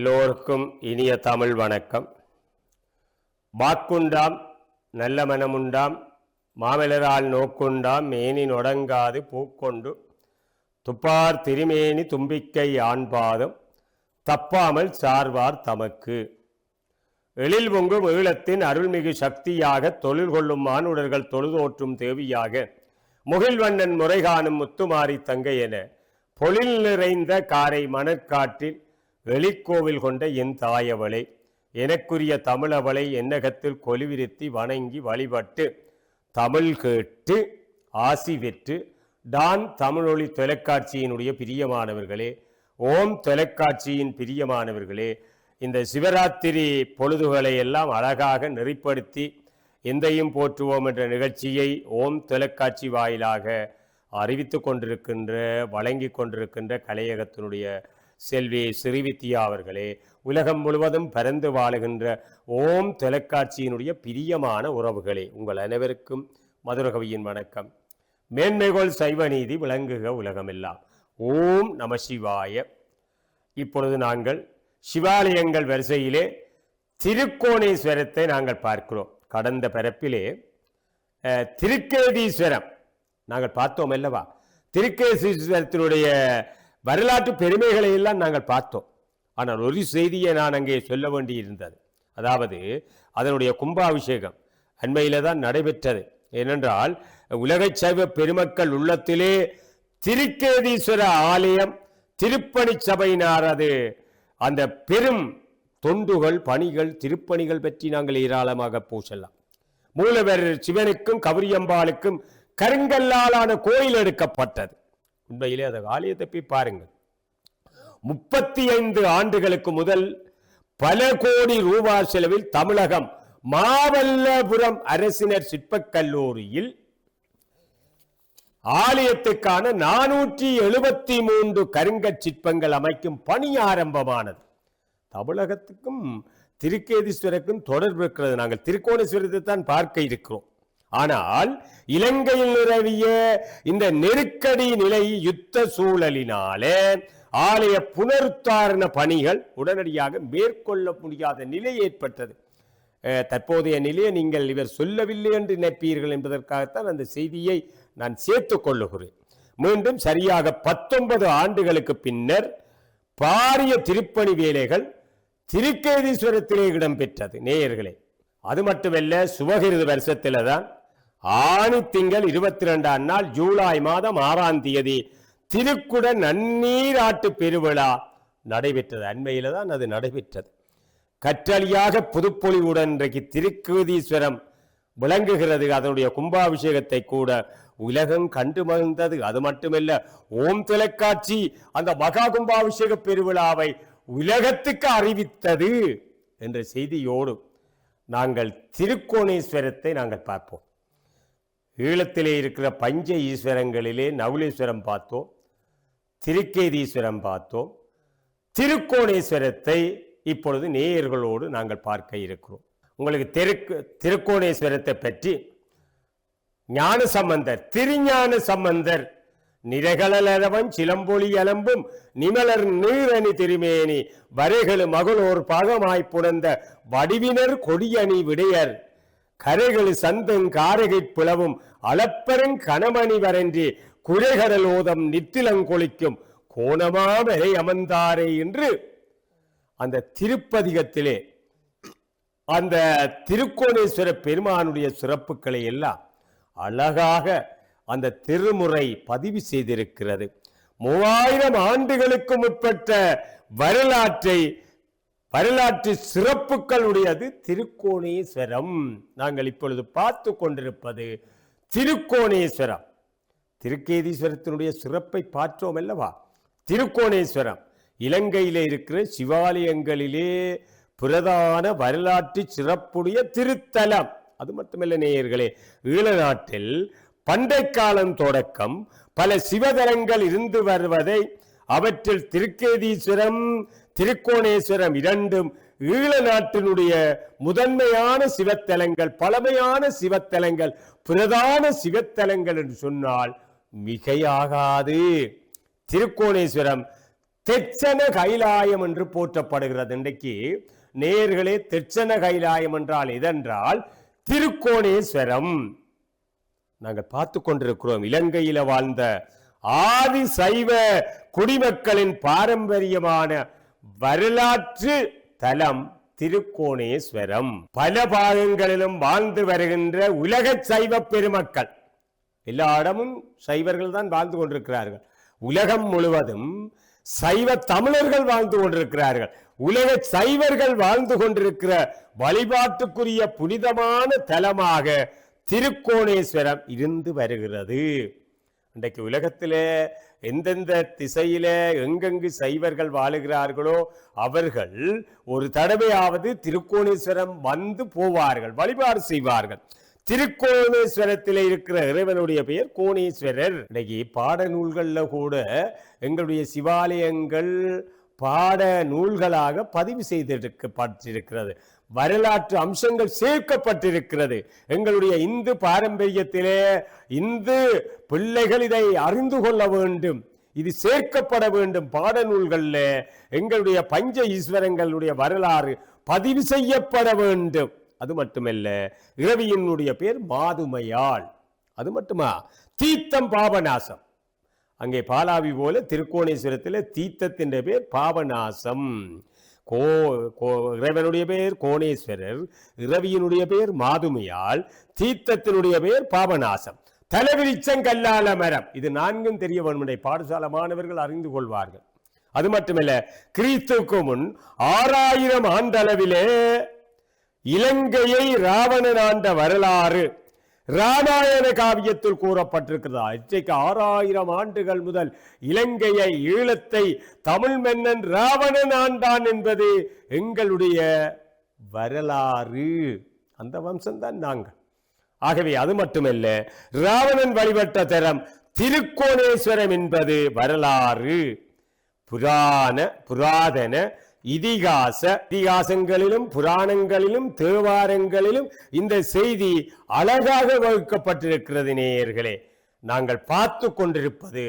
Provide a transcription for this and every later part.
எல்லோருக்கும் இனிய தமிழ் வணக்கம். வாக்குண்டாம் நல்ல மனமுண்டாம் மாமலரால் நோக்குண்டாம் மேனி நொடங்காது பூக்கொண்டு துப்பார் திருமேனி தும்பிக்கை ஆண்பாதம் தப்பாமல் சார்வார் தமக்கு. எழில் பொங்கும் ஈழத்தின் அருள்மிகு சக்தியாக தொழில் கொள்ளும் மானுடர்கள் தொழுதோற்றும் தேவியாக முகில்வண்ணன் முறைகாணும் முத்துமாரி தங்கை என பொழில் நிறைந்த காரை மணற்காற்றில் வெளிக்கோவில் கொண்ட என் தாயவளை, எனக்குரிய தமிழவளை என்னகத்தில் கொலுவிருத்தி வணங்கி வழிபட்டு தமிழ் கேட்டு ஆசி பெற்று டான் தமிழொலி தொலைக்காட்சியினுடைய பிரியமானவர்களே, ஓம் தொலைக்காட்சியின் பிரியமானவர்களே, இந்த சிவராத்திரி பொழுதுகளை எல்லாம் அழகாக நெறிப்படுத்தி எந்தையும் போற்றுவோம் என்ற நிகழ்ச்சியை ஓம் தொலைக்காட்சி வாயிலாக அறிவித்து கொண்டிருக்கின்ற வழங்கி கொண்டிருக்கின்ற கலையகத்தினுடைய செல்வி ஸ்ரீவித்யா அவர்களே, உலகம் முழுவதும் பரந்து வாழுகின்ற ஓம் தொலைக்காட்சியினுடைய பிரியமான உறவுகளே, உங்கள் அனைவருக்கும் மதுரகவியின் வணக்கம். மேன்மைகோள் சைவ நீதி விளங்குக உலகமெல்லாம். ஓம் நம சிவாய. இப்பொழுது நாங்கள் சிவாலயங்கள் வரிசையிலே திருக்கோணேஸ்வரத்தை நாங்கள் பார்க்கிறோம். கடந்த பரப்பிலே திருக்கேதீஸ்வரம் நாங்கள் பார்த்தோம் அல்லவா? திருக்கேதீஸ்வரத்தினுடைய வரலாற்று பெருமைகளை எல்லாம் நாங்கள் பார்த்தோம். ஆனால் ஒரு செய்தியை நான் அங்கே சொல்ல வேண்டி இருந்தது. அதாவது அதனுடைய கும்பாபிஷேகம் அண்மையில தான் நடைபெற்றது. ஏனென்றால் உலக சைவ பெருமக்கள் உள்ளத்திலே திருக்கேதீஸ்வர ஆலயம் திருப்பணி சபையினார் அது அந்த பெரும் தொண்டுகள் பணிகள் திருப்பணிகள் பற்றி நாங்கள் ஏராளமாக பூசலாம். மூலவர் சிவனுக்கும் கவரியம்பாளுக்கும் கருங்கல்லாலான கோயில் எடுக்கப்பட்டது. உண்மையிலே அந்த ஆலயத்தை போய் பாருங்கள். 35 ஆண்டுகளுக்கு முதல் பல கோடி ரூபாய் செலவில் தமிழகம் மாமல்லபுரம் அரசினர் சிற்பக் கல்லூரியில் ஆலயத்துக்கான 473 கருங்கற் சிற்பங்கள் அமைக்கும் பணி ஆரம்பமானது. தமிழகத்துக்கும் திருக்கேதீஸ்வரருக்கும் தொடர்பு இருக்கிறது. நாங்கள் திருக்கோணேஸ்வரத்தை தான் பார்க்க இருக்கிறோம். ஆனால் இலங்கையில் நிலவிய இந்த நெருக்கடி நிலை யுத்த சூழலினாலே ஆலய புனருத்தாரண பணிகள் உடனடியாக மேற்கொள்ள முடியாத நிலை ஏற்பட்டது. தற்போதைய நிலையை நீங்கள் இவர் சொல்லவில்லை என்று நினைப்பீர்கள் என்பதற்காகத்தான் அந்த செய்தியை நான் சேர்த்துக் கொள்ளுகிறேன். மீண்டும் சரியாக 19 ஆண்டுகளுக்கு பின்னர் பாரிய திருப்பணி வேலைகள் திருக்கேதீஸ்வரத்திலே இடம்பெற்றது. நேயர்களே, அது மட்டுமல்ல, சுபகிருது வருஷத்தில தான் ஆணி திங்கள் 22ஆம் நாள் ஜூலை மாதம் 6ஆம் தேதி திருக்குட நன்னீராட்டு பெருவிழா நடைபெற்றது. அண்மையில தான் அது நடைபெற்றது. கற்றளியாக புதுப்பொலிவுடன் இன்றைக்கு திருக்கேதீஸ்வரம் விளங்குகிறது. அதனுடைய கும்பாபிஷேகத்தை கூட உலகம் கண்டு மகிழ்ந்தது. அது மட்டுமல்ல, ஓம் தொலைக்காட்சி அந்த மகா கும்பாபிஷேக பெருவிழாவை உலகத்துக்கு அறிவித்தது என்ற செய்தியோடு நாங்கள் திருக்கோணேஸ்வரத்தை நாங்கள் பார்ப்போம். ஈழத்திலே இருக்கிற பஞ்ச ஈஸ்வரங்களிலே நவுலேஸ்வரம் பார்த்தோம், திருக்கேதீஸ்வரம் பார்த்தோம். திருக்கோணேஸ்வரத்தை இப்பொழுது நேயர்களோடு நாங்கள் பார்க்க இருக்கிறோம். உங்களுக்கு திருக்கோணேஸ்வரத்தை பற்றி ஞானசம்பந்தர் திருஞான சம்பந்தர் நிறகளவன் சிலம்பொலி அலம்பும் நிமலர் நீரணி திருமேனி வரைகளு மகளோர் பாகமாய் புணர்ந்த வடிவினர் கொடியணி விடையர் கரைகளு சந்தங் காரகை பிளவும் அளப்பெருங் கணமணி வரன்றி குறைகடல் ஓதம் நித்திலங்கொழிக்கும் கோணமாமரை அமர்ந்தாரே என்று அந்த திருப்பதிகத்திலே அந்த திருக்கோணேஸ்வர பெருமானுடைய சிறப்புகளை எல்லாம் அழகாக அந்த திருமுறை பதிவு செய்திருக்கிறது. 3000 ஆண்டுகளுக்கு முற்பட்ட வரலாற்று சிறப்புகளுடையது திருக்கோணேஸ்வரம். நாங்கள் இப்பொழுது பார்த்து கொண்டிருப்பது திருக்கோணேஸ்வரம். திருக்கேதீஸ்வரத்தினுடைய சிறப்பை பார்த்தோம் அல்லவா? திருக்கோணேஸ்வரம் இலங்கையிலே இருக்கிற சிவாலயங்களிலே பிரதான வரலாற்று சிறப்புடைய திருத்தலம். அது மட்டுமல்ல நேயர்களே, ஈழ நாட்டில் பண்டை காலம் தொடக்கம் பல சிவதலங்கள் இருந்து வருவதை அவற்றில் திருக்கேதீஸ்வரம் திருக்கோணேஸ்வரம் இரண்டும் ஈழ நாட்டினுடைய முதன்மையான சிவத்தலங்கள், பழமையான சிவத்தலங்கள், பிரதான சிவத்தலங்கள் என்று சொன்னால் மிகையாகாது. திருக்கோணேஸ்வரம் தெச்சன கைலாயம் என்று போற்றப்படுகிறது. இன்றைக்கு நேயர்களே, தெச்சன கைலாயம் என்றால் எதென்றால் திருக்கோணேஸ்வரம். நாங்கள் பார்த்து கொண்டிருக்கிறோம், இலங்கையில வாழ்ந்த ஆதி சைவ குடிமக்களின் பாரம்பரியமான வரலாற்று தலம் திருக்கோணேஸ்வரம். பல பாகங்களிலும் வாழ்ந்து வருகின்ற உலக சைவ பெருமக்கள், எல்லா இடமும் சைவர்கள் தான் வாழ்ந்து கொண்டிருக்கிறார்கள். உலகம் முழுவதும் சைவ தமிழர்கள் வாழ்ந்து கொண்டிருக்கிறார்கள். உலக சைவர்கள் வாழ்ந்து கொண்டிருக்கிற வழிபாட்டுக்குரிய புனிதமான தலமாக திருக்கோணேஸ்வரம் இருந்து வருகிறது. இன்றைக்கு உலகத்திலே எந்தெந்த திசையில எங்கெங்கு சைவர்கள் வாழுகிறார்களோ அவர்கள் ஒரு தடவையாவது திருக்கோணேஸ்வரம் வந்து போவார்கள், வழிபாடு செய்வார்கள். திருக்கோணேஸ்வரத்தில் இருக்கிற இறைவனுடைய பெயர் கோணேஸ்வரர். இன்னைக்கு பாட நூல்கள்ல கூட எங்களுடைய சிவாலயங்கள் பாட நூல்களாக பதிவு செய்திருக்கப்பட்டிருக்கிறது. வரலாற்று அம்சங்கள் சேர்க்கப்பட்டிருக்கிறது. எங்களுடைய இந்து பாரம்பரியத்திலே இந்து பிள்ளைகள் இதை அறிந்து கொள்ள வேண்டும், இது சேர்க்கப்பட வேண்டும். பாட நூல்கள்ல எங்களுடைய பஞ்ச ஈஸ்வரங்களுடைய வரலாறு பதிவு செய்யப்பட வேண்டும். அது மட்டுமல்ல, இரவியினுடைய பேர் மாதுமையாள். அது மட்டுமா, தீர்த்தம் பாபநாசம். அங்கே பாலாவி போல திருக்கோணேஸ்வரத்தில் தீர்த்தத்தின் பேர் பாபநாசம். இறைவனுடைய பெயர் கோணேஸ்வரர், இரவியினுடைய பெயர் மாதுமையாள், தீர்த்தத்தினுடைய பெயர் பாபநாசம். தலைவிரிச்சம் கல்லால மரம். இது நான்கும் தெரிய வேண்டும், பாடசாலை மாணவர்கள் அறிந்து கொள்வார்கள். அது மட்டுமல்ல, கிறிஸ்துவுக்கு முன் 6000 ஆண்டளவிலே இலங்கையை ராவணன் ஆண்ட வரலாறு ராமாயண காவியத்தில் கூறப்பட்டிருக்கிறதா. இன்றைக்கு 6000 ஆண்டுகள் முதல் இலங்கையை, ஈழத்தை தமிழ் மன்னன் ராவணன் ஆண்டான் என்பது எங்களுடைய வரலாறு. அந்த வம்சம்தான் நாங்கள். ஆகவே அது மட்டுமல்ல, ராவணன் வழிபட்ட தரம் திருக்கோணேஸ்வரம் என்பது வரலாறு. புராதன இதிகாசங்களிலும் புராணங்களிலும் தேவாரங்களிலும் இந்த செய்தி அழகாக வகுக்கப்பட்டிருக்கிறது. நேயர்களே, நாங்கள் பார்த்து கொண்டிருப்பது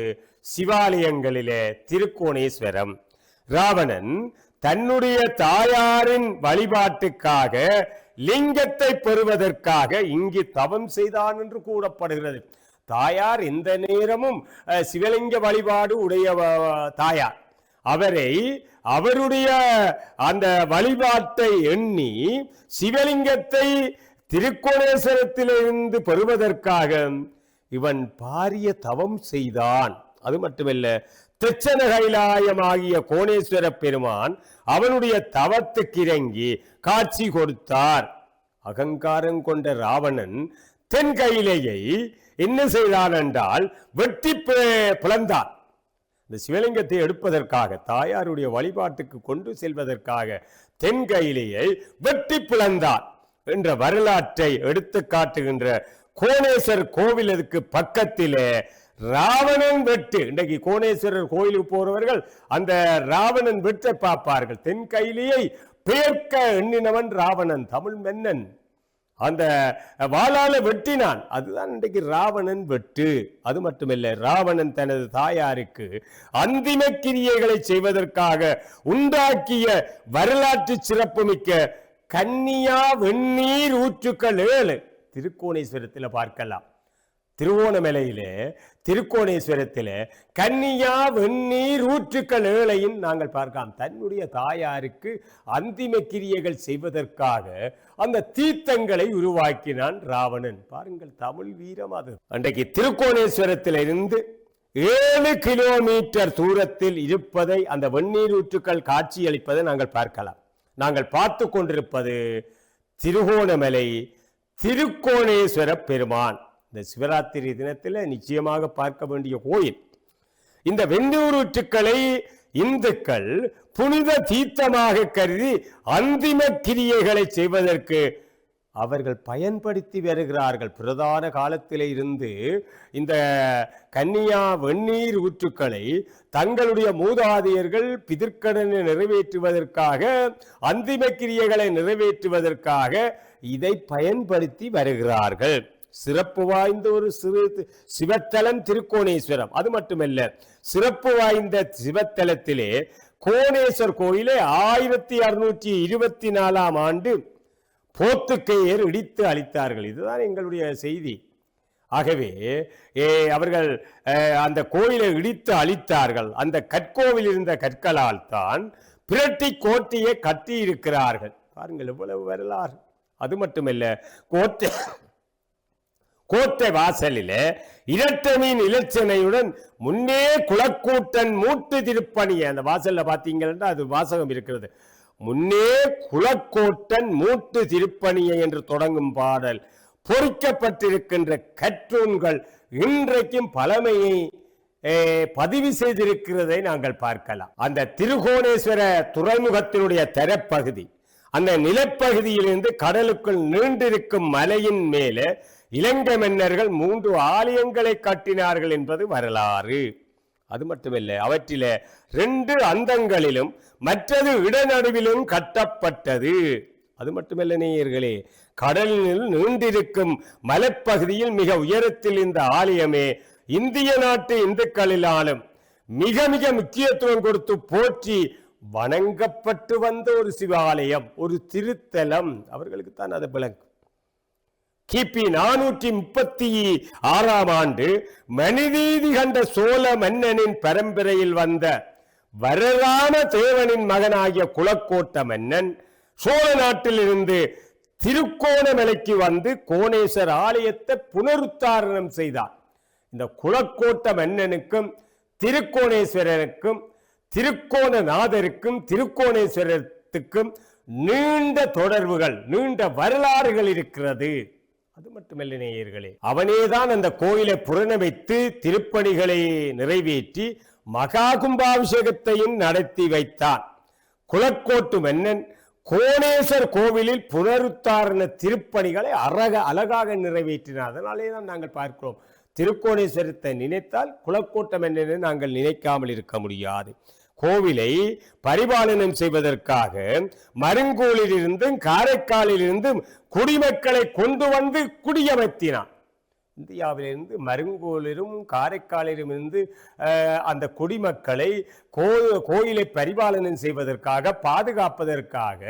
சிவாலயங்களிலே திருக்கோணேஸ்வரம். ராவணன் தன்னுடைய தாயாரின் வழிபாட்டுக்காக லிங்கத்தை பெறுவதற்காக இங்கு தவம் செய்தான் என்று கூறப்படுகிறது. தாயார் எந்த நேரமும் சிவலிங்க வழிபாடு உடைய தாயார். அவரை அவருடைய அந்த வழிபாட்டை எண்ணி சிவலிங்கத்தை திருக்கோணேஸ்வரத்திலிருந்து பெறுவதற்காக இவன் பாரிய தவம் செய்தான். அது மட்டுமல்ல, தெச்சன கைலாயமாகிய கோணேஸ்வர பெருமான் அவனுடைய தவத்துக்கு இறங்கி காட்சி கொடுத்தார். அகங்காரம் கொண்ட ராவணன் தென் கையிலேயை என்ன செய்தான் என்றால் வெட்டி பிளந்தான். இந்த சிவலிங்கத்தை எடுப்பதற்காக, தாயாருடைய வழிபாட்டுக்கு கொண்டு செல்வதற்காக தென் கையிலேயை வெட்டி பிளந்தான் என்ற வரலாற்றை எடுத்து காட்டுகின்ற கோணேஸ்வரர் கோவிலுக்கு பக்கத்திலே ராவணன் வெட்டு. இன்றைக்கு கோணேஸ்வரர் கோயிலுக்கு போறவர்கள் அந்த ராவணன் வெட்டை பார்ப்பார்கள். தென் கையிலேயை பேர்க்க எண்ணினவன் ராவணன், தமிழ் மன்னன். அந்த வாளால வெட்டினான். அதுதான் இன்றைக்கு ராவணன் வெட்டு. அது மட்டுமல்ல, ராவணன் தனது தாயாருக்கு அந்திம கிரியைகளை செய்வதற்காக உண்டாக்கிய வரலாற்று சிறப்புமிக்க கன்னியா வெந்நீர் ஊற்றுக்கள் 7 திருக்கோணேஸ்வரத்தில் பார்க்கலாம். திருவோணமலையிலே திருக்கோணேஸ்வரத்திலே கன்னியா வெந்நீர் ஊற்றுக்கள் 7ஐயும் நாங்கள் பார்க்கலாம். தன்னுடைய தாயாருக்கு அந்திம கிரியைகள் செய்வதற்காக அந்த தீர்த்தங்களை உருவாக்கினான் ராவணன். பாருங்கள், தமிழ் வீரம் அது. அன்றைக்கு திருக்கோணேஸ்வரத்திலிருந்து 7 கிலோமீட்டர் தூரத்தில் இருப்பதை, அந்த வெந்நீர் ஊற்றுக்கள் காட்சியளிப்பதை நாங்கள் பார்க்கலாம். நாங்கள் பார்த்து கொண்டிருப்பது திருகோணமலை திருக்கோணேஸ்வர பெருமான். இந்த சிவராத்திரி தினத்தில் நிச்சயமாக பார்க்க வேண்டிய கோயில். இந்த வெந்நீர் ஊற்றுக்களை இந்துக்கள் புனித தீர்த்தமாக கருதி அந்திம கிரியைகளை செய்வதற்கு அவர்கள் பயன்படுத்தி வருகிறார்கள். பிரதான காலத்திலே இருந்து இந்த கன்னியா வெந்நீர் ஊற்றுக்களை தங்களுடைய மூதாதையர்கள் பிதிர்க்கடனை நிறைவேற்றுவதற்காக, அந்திம கிரியைகளை நிறைவேற்றுவதற்காக இதை பயன்படுத்தி வருகிறார்கள். சிறப்பு வாய்ந்த ஒரு சிவத்தலம் திருக்கோணேஸ்வரம். அது மட்டுமல்ல, சிறப்பு வாய்ந்த சிவத்தலத்திலே கோணேஸ்வர் கோயிலை 1624 ஆண்டு போர்த்துகேயர் இடித்து அழித்தார்கள். இதுதான் எங்களுடைய செய்தி. ஆகவே அவர்கள் அந்த கோயிலை இடித்து அழித்தார்கள். அந்த கற்கோவில் இருந்த கற்களால் தான் பிரட்டி கோட்டையை கட்டி இருக்கிறார்கள். பாருங்கள் எவ்வளவு வரலாறு. அது மட்டுமல்ல, கோட்டை வாசலில இரட்டமீன் இலச்சனையுடன் முன்னே குலக்கூட்டன் மூட்டு திருப்பணி. அந்த வாசல்ல பாத்தீங்கன்னா அது வாசகம் இருக்கிறது. முன்னே குலக்கோட்டன் மூட்டு திருப்பணியை என்று தொடங்கும் பாடல் பொறிக்கப்பட்டிருக்கின்ற கற்றூன்கள் இன்றைக்கும் பழமையை பதிவு செய்திருக்கிறதை நாங்கள் பார்க்கலாம். அந்த திருகோணேஸ்வர துறைமுகத்தினுடைய தரப்பகுதி, அந்த நிலப்பகுதியிலிருந்து கடலுக்குள் நீண்டிருக்கும் மலையின் மேலே இலங்கை மன்னர்கள் 3 ஆலயங்களை கட்டினார்கள் என்பது வரலாறு. அது மட்டுமல்ல, அவற்றில 2 அந்தங்களிலும் மற்றது இடநடுவிலும் கட்டப்பட்டது. அது மட்டுமல்ல நேயர்களே, கடலில் நீண்டிருக்கும் மலைப்பகுதியில் மிக உயரத்தில் இந்த ஆலயமே இந்திய நாட்டு இந்துக்களினாலும் மிக மிக முக்கியத்துவம் கொடுத்து போற்றி வணங்கப்பட்டு வந்த ஒரு சிவாலயம், ஒரு திருத்தலம். அவர்களுக்கு தான் அது விளங்கும். கிபி 436 ஆண்டு மணிநீதி கண்ட சோழ மன்னனின் பரம்பரையில் வந்த வரராம தேவனின் மகனாகிய குலக்கோட்ட மன்னன் சோழ நாட்டிலிருந்து திருக்கோணமலைக்கு வந்து கோணேஸ்வர ஆலயத்தை புனருத்தாரணம் செய்தார். இந்த குலக்கோட்ட மன்னனுக்கும் திருக்கோணேஸ்வரருக்கும் திருக்கோணநாதருக்கும் திருக்கோணேஸ்வரத்துக்கும் நீண்ட தொடர்புகள், நீண்ட வரலாறுகள் இருக்கிறது. அது மட்டுமல்ல நேயர்களே, அவனேதான் அந்த கோயிலை புறணமைத்து திருப்பணிகளை நிறைவேற்றி மகா கும்பாபிஷேகத்தையும் நடத்தி வைத்தான். குலக்கோட்டு மன்னன் கோணேஸ்வர் கோவிலில் புனருத்தாரண திருப்பணிகளை அழகாக நிறைவேற்றினார். அதனாலே தான் நாங்கள் பார்க்கிறோம், திருக்கோணேஸ்வரத்தை நினைத்தால் குலக்கோட்ட மன்னனை நாங்கள் நினைக்காமல் இருக்க முடியாது. கோவிலை பரிபாலனம் செய்வதற்காக மருங்கோலில் இருந்தும் காரைக்காலில் இருந்தும் குடிமக்களை கொண்டு வந்து குடியமர்த்தினான். இந்தியாவிலிருந்து மருங்கோலிலும் காரைக்காலிலும் இருந்து அந்த குடிமக்களை கோயிலை பரிபாலனம் செய்வதற்காக, பாதுகாப்பதற்காக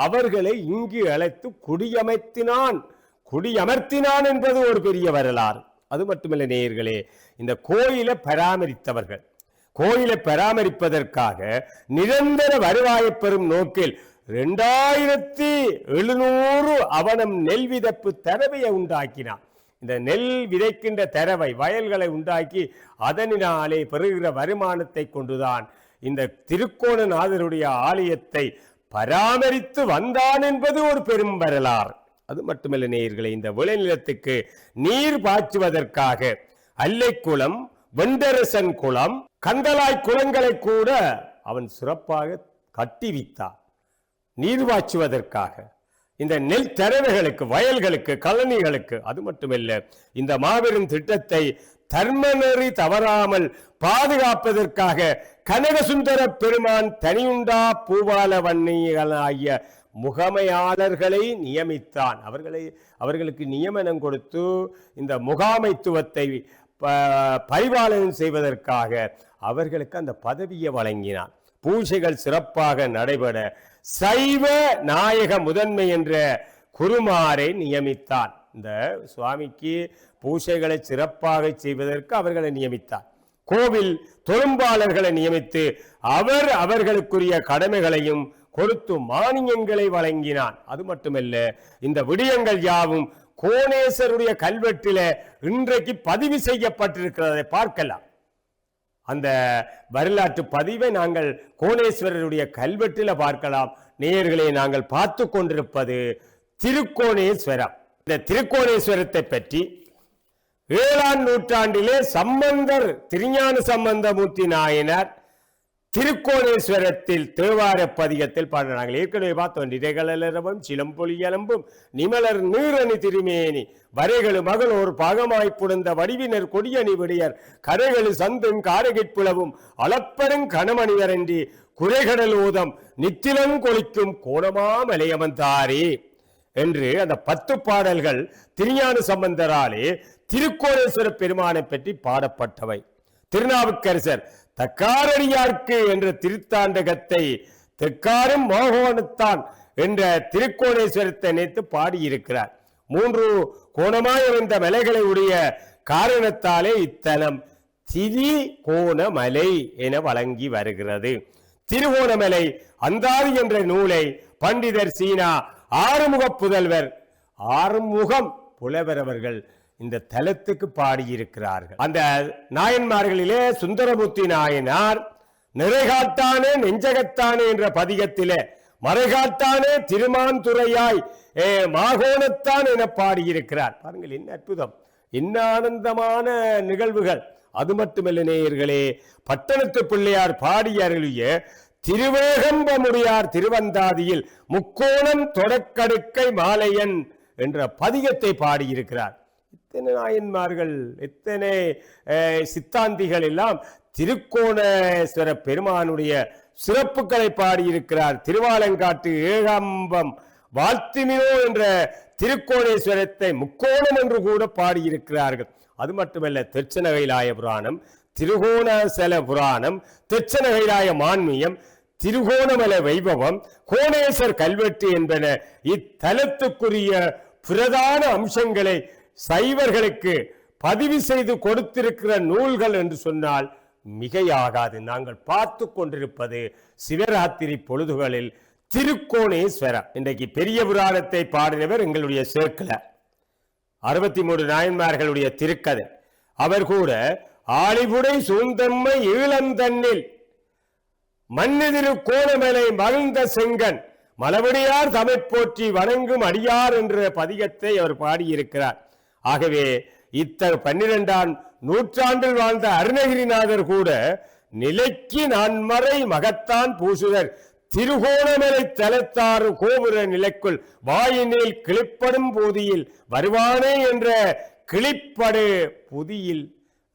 அவர்களை இங்கு அழைத்து குடியமர்த்தினான் என்பது ஒரு பெரிய வரலாறு. அது மட்டுமல்ல நேயர்களே, இந்த கோயிலை பராமரித்தவர்கள், கோயிலை பராமரிப்பதற்காக நிரந்தர வருவாயை பெறும் நோக்கில் 2700 அவனம் நெல் விதைப்பு தரவையை உண்டாக்கினார். இந்த நெல் விதைக்கின்ற தரவை வயல்களை உண்டாக்கி அதனாலே பெறுகிற வருமானத்தை கொண்டுதான் இந்த திருக்கோணநாதருடைய ஆலயத்தை பராமரித்து வந்தான் என்பது ஒரு பெரும் வரலாறு. அது மட்டுமல்ல நேயர்களே, இந்த விளைநிலத்துக்கு நீர் பாய்ச்சுவதற்காக அல்லைக்குளம், வெண்டரசன் குளம், கந்தலாய் குளங்களை கூட அவன் சிறப்பாக கட்டி வைத்தான் நீர் பாய்ச்சுவதற்காக, இந்த நெல் தரவைகளுக்கு, வயல்களுக்கு, கழனிகளுக்கு. அது மட்டுமல்ல, இந்த மாபெரும் திட்டத்தை தர்மநெறி தவறாமல் பாதுகாப்பதற்காக கனகசுந்தர பெருமான் தனியுண்டா பூபால வன்னிகளாகிய முகாமையாளர்களை நியமித்தான். அவர்களுக்கு நியமனம் கொடுத்து இந்த முகாமைத்துவத்தை பரிபாலனம் செய்வதற்காக அவர்களுக்கு அந்த பதவியை வழங்கினான். பூஜைகள் சிறப்பாக நடைபெற சைவ நாயக முதன்மை என்ற குருமாரை நியமித்தான். இந்த சுவாமிக்கு பூஜைகளை சிறப்பாக செய்வதற்கு அவர்களை நியமித்தார். கோவில் தொழும்பாளர்களை நியமித்து அவர்களுக்குரிய கடமைகளையும் கொடுத்து மானியங்களை வழங்கினான். அது மட்டுமல்ல, இந்த விடயங்கள் யாவும் கோணேஸ்வருடைய கல்வெட்டில இன்றைக்கு பதிவு செய்யப்பட்டிருக்கிறதை பார்க்கலாம். அந்த வரலாற்று பதிவை நாங்கள் கோணேஸ்வரருடைய கல்வெட்டில பார்க்கலாம். நேயர்களை, நாங்கள் பார்த்து கொண்டிருப்பது திருக்கோணேஸ்வரம். இந்த திருக்கோணேஸ்வரத்தை பற்றி 7ஆம் நூற்றாண்டிலே சம்பந்தர், திருஞான சம்பந்தமூர்த்தி நாயனார் திருக்கோணேஸ்வரத்தில் தேவார பதிகத்தில் பாடினார்கள். ஏற்கனவே பார்த்தோம், நிறைகளவும் சிலம்பொலியலம்பும் நிமலர் நீரணி திருமேனி வரைகளு மகள் ஒரு பாகமாய் புடந்த வடிவினர் கொடியணி விடியர் கரைகளு சந்தும் காரகிற்புலவும் அளப்பெரும் கணமணியரன்றி குறைகடல் ஓதம் நித்திலம் கொளிக்கும் கோணமா மலையமந்தாரே. என்று அந்த 10 பாடல்கள் திருஞான சம்பந்தராலே திருக்கோணேஸ்வர பெருமானை பற்றி பாடப்பட்டவை. திருநாவுக்கரசர் தக்காரடியார்க்கு என்ற திருத்தாண்டகத்தை தெக்காரும் மோகோனத்தான் என்ற திருக்கோணேஸ்வரத்தை நினைத்து பாடியிருக்கிறார். 3 கோணமாய் இருந்த மலைகளை உடைய காரணத்தாலே இத்தலம் திரிகோணமலை என வழங்கி வருகிறது. திருகோணமலை அந்தாதி என்ற நூலை பண்டிதர் சீனா ஆறுமுக புதல்வர் ஆறுமுகம் புலவர் அவர்கள் இந்த தலத்துக்கு பாடியிருக்கிறார்கள். அந்த நாயன்மார்களிலே சுந்தரமூர்த்தி நாயனார் நிறைகாட்டானே நெஞ்சகத்தானே என்ற பதிகத்திலே மறைகாட்டானே திருமாந்துறையாய் மாகோணத்தான் என பாடியிருக்கிறார். பாருங்கள், என்ன அற்புதம், என்ன ஆனந்தமான நிகழ்வுகள். அது மட்டுமல்ல நேயர்களே, பட்டணத்து பிள்ளையார் பாடியருளிய திருவேகம்பமுடியார் திருவந்தாதியில் முக்கோணம் தொடக்கடுக்கை மாலையன் என்ற பதிகத்தை பாடியிருக்கிறார். எத்தனை நாயன்மார்கள், எத்தனை சித்தாந்திகள் எல்லாம் திருக்கோணேஸ்வர பெருமானுடைய சிறப்புகளை பாடியிருக்கிறார். திருவாலங்காட்டு ஏகம்பம் வாழ்த்துமினோ என்ற திருக்கோணேஸ்வரத்தை முக்கோணம் என்று கூட பாடியிருக்கிறார்கள். அது மட்டுமல்ல, தெச்சனகைலாய புராணம், திருகோணசல புராணம், தெச்சனகைலாய மான்மியம், திருகோணமலை வைபவம், கோணேஸ்வர் கல்வெட்டு என்பன இத்தலத்துக்குரிய பிரதான அம்சங்களை சைவர்களுக்கு பதிவு செய்து கொடுத்திருக்கிற நூல்கள் என்று சொன்னால் மிகையாகாது. நாங்கள் பார்த்து கொண்டிருப்பது சிவராத்திரி பொழுதுகளில் திருக்கோணேஸ்வரம். இன்றைக்கு பெரிய புராணத்தை பாடினவர் எங்களுடைய சேக்கிழார். 63 நாயன்மார்களுடைய திருக்கதை. அவர் கூட ஆழிபுடை சூழ்ந்தம்மை ஈழந்தன்னில் மன்னிதிரு கோணமலை மகிழ்ந்த செங்கன் மலவடியார் தமிழ் போற்றி வணங்கும் அடியார் என்ற பதிகத்தை அவர் பாடியிருக்கிறார். ஆகவே 12ஆம் நூற்றாண்டில் வாழ்ந்த அருணகிரிநாதர் கூட நிலைக்கு நான்மறை மகத்தான் பூசுதர் திருகோணமலை தலத்தாறு கோபுர நிலைக்குள் வாயினில் கிளிப்படும் போதியில் வருவானே என்ற கிளிப்படு புதியில்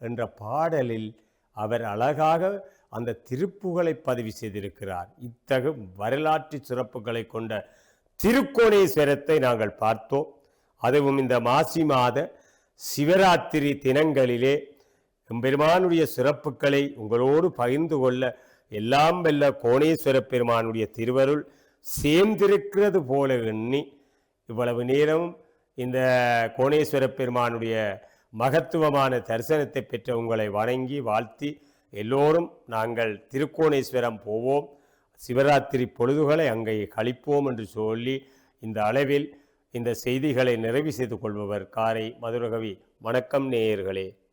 என்ற பாடலில் அவர் அழகாக அந்த திருப்புகளை பதிவு செய்திருக்கிறார். இத்தகு வரலாற்று சிறப்புகளை கொண்ட திருக்கோணேஸ்வரத்தை நாங்கள் பார்த்தோம். அதுவும் இந்த மாசி மாத சிவராத்திரி தினங்களிலே எம்பெருமானுடைய சிறப்புகளை உங்களோடு பகிர்ந்து கொள்ள எல்லாம் வெல்ல கோணேஸ்வர பெருமானுடைய திருவருள் சேர்ந்திருக்கிறது போல எண்ணி இவ்வளவு நேரம் இந்த கோணேஸ்வர பெருமானுடைய மகத்துவமான தரிசனத்தை பெற்ற உங்களை வணங்கி வாழ்த்தி எல்லோரும் நாங்கள் திருக்கோணேஸ்வரம் போவோம், சிவராத்திரி பொழுதுகளை அங்கே கழிப்போம் என்று சொல்லி இந்த அளவில் இந்த செய்திகளை நிறைவு செய்து கொள்பவர் காரை மதுரகவி. வணக்கம் நேயர்களே.